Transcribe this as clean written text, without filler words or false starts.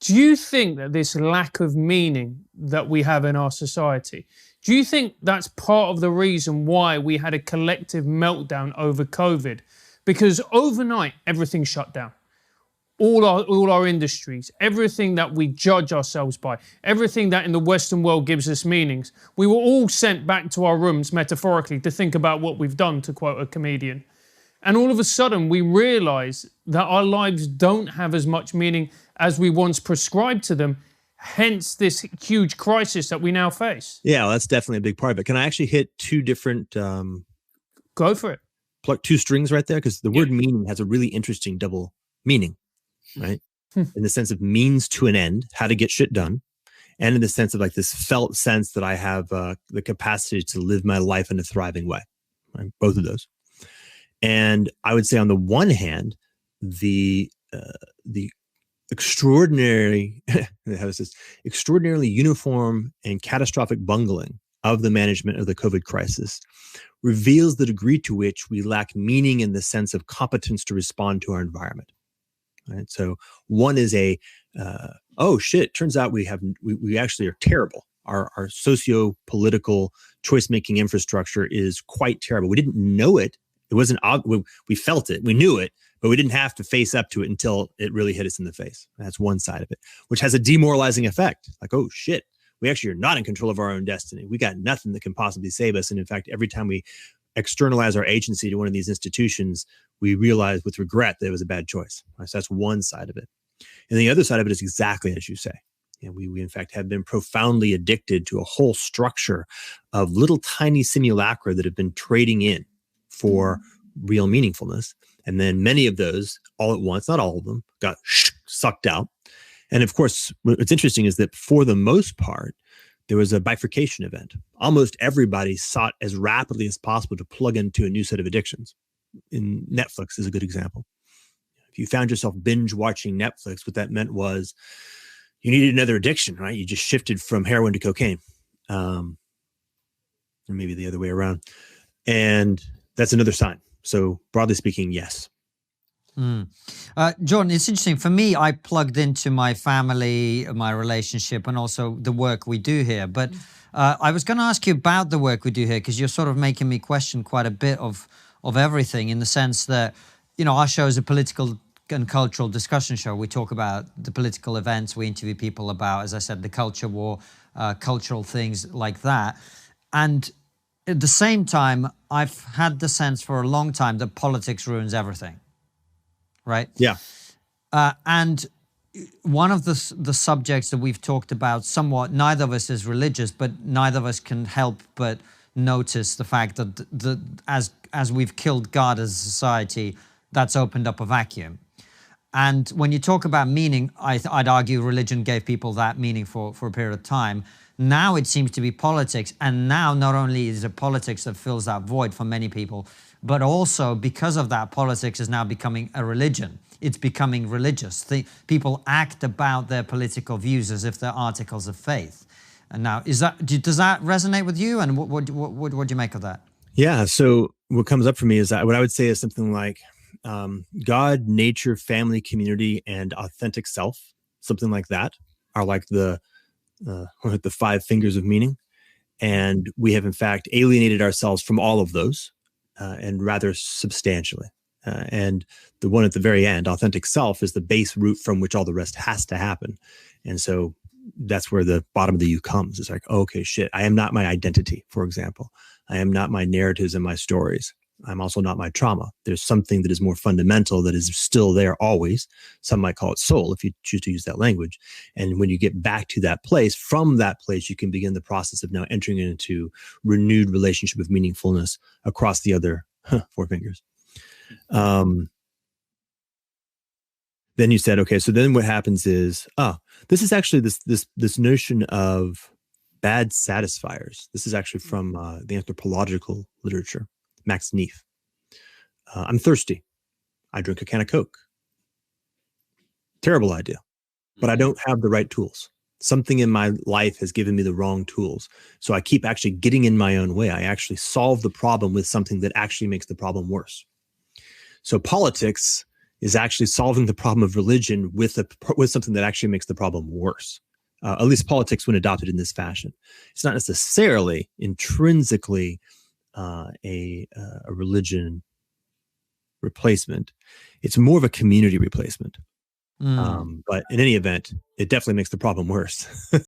Do you think that this lack of meaning that we have in our society, do you think that's part of the reason why we had a collective meltdown over COVID? Because overnight, everything shut down. All our industries, everything that we judge ourselves by, everything that in the Western world gives us meanings, we were all sent back to our rooms metaphorically to think about what we've done, to quote a comedian. And all of a sudden, we realize that our lives don't have as much meaning as we once prescribed to them, hence this huge crisis that we now face. Yeah, well, that's definitely a big part of it. Can I actually hit two different... Go for it. Pluck two strings right there? Because the word meaning has a really interesting double meaning, right? In the sense of means to an end, how to get shit done. And in the sense of like this felt sense that I have the capacity to live my life in a thriving way, right? Both of those. And I would say on the one hand, the extraordinarily uniform and catastrophic bungling of the management of the COVID crisis reveals the degree to which we lack meaning in the sense of competence to respond to our environment. Right? So one is oh shit, turns out we actually are terrible. Our socio-political choice-making infrastructure is quite terrible. We didn't know it. It wasn't, we felt it, we knew it, but we didn't have to face up to it until it really hit us in the face. That's one side of it, which has a demoralizing effect. Like, oh shit, we actually are not in control of our own destiny. We got nothing that can possibly save us. And in fact, every time we externalize our agency to one of these institutions, we realize with regret that it was a bad choice. Right? So that's one side of it. And the other side of it is exactly as you say. And we in fact have been profoundly addicted to a whole structure of little tiny simulacra that have been trading in for real meaningfulness. And then many of those all at once, not all of them, got sucked out. And of course, what's interesting is that for the most part, there was a bifurcation event. Almost everybody sought as rapidly as possible to plug into a new set of addictions. In Netflix is a good example. If you found yourself binge watching Netflix, what that meant was you needed another addiction, right? You just shifted from heroin to cocaine, or maybe the other way around. And that's another sign. So broadly speaking, yes. Jordan, it's interesting. For me, I plugged into my family, my relationship, and also the work we do here. But I was going to ask you about the work we do here, because you're sort of making me question quite a bit of everything, in the sense that, you know, our show is a political and cultural discussion show. We talk about the political events. We interview people about, as I said, the culture war, cultural things like that. And at the same time, I've had the sense for a long time that politics ruins everything. Right? Yeah. And one of the subjects that we've talked about somewhat, neither of us is religious, but neither of us can help but notice the fact that as we've killed God as a society, that's opened up a vacuum. And when you talk about meaning, I'd argue religion gave people that meaning for a period of time. Now it seems to be politics. And now not only is it politics that fills that void for many people, but also because of that, politics is now becoming a religion. It's becoming religious. People act about their political views as if they're articles of faith. And now, does that resonate with you? And what do you make of that? Yeah. So what comes up for me is that what I would say is something like God, nature, family, community, and authentic self. Something like that are like the 5 fingers of meaning. And we have in fact alienated ourselves from all of those. And rather substantially. And the one at the very end, authentic self, is the base root from which all the rest has to happen. And so that's where the bottom of the U comes. It's like, oh, okay, shit, I am not my identity, for example. I am not my narratives and my stories. I'm also not my trauma. There's something that is more fundamental that is still there always. Some might call it soul, if you choose to use that language. And when you get back to that place, from that place, you can begin the process of now entering into renewed relationship of meaningfulness across the other 4 fingers. Then you said, okay, so then what happens is, this is actually this notion of bad satisfiers. This is actually from the anthropological literature. Max Neef. I'm thirsty. I drink a can of Coke. Terrible idea, but I don't have the right tools. Something in my life has given me the wrong tools. So I keep actually getting in my own way. I actually solve the problem with something that actually makes the problem worse. So politics is actually solving the problem of religion with something that actually makes the problem worse. At least politics, when adopted in this fashion, it's not necessarily intrinsically a religion replacement. It's more of a community replacement. But in any event, it definitely makes the problem worse.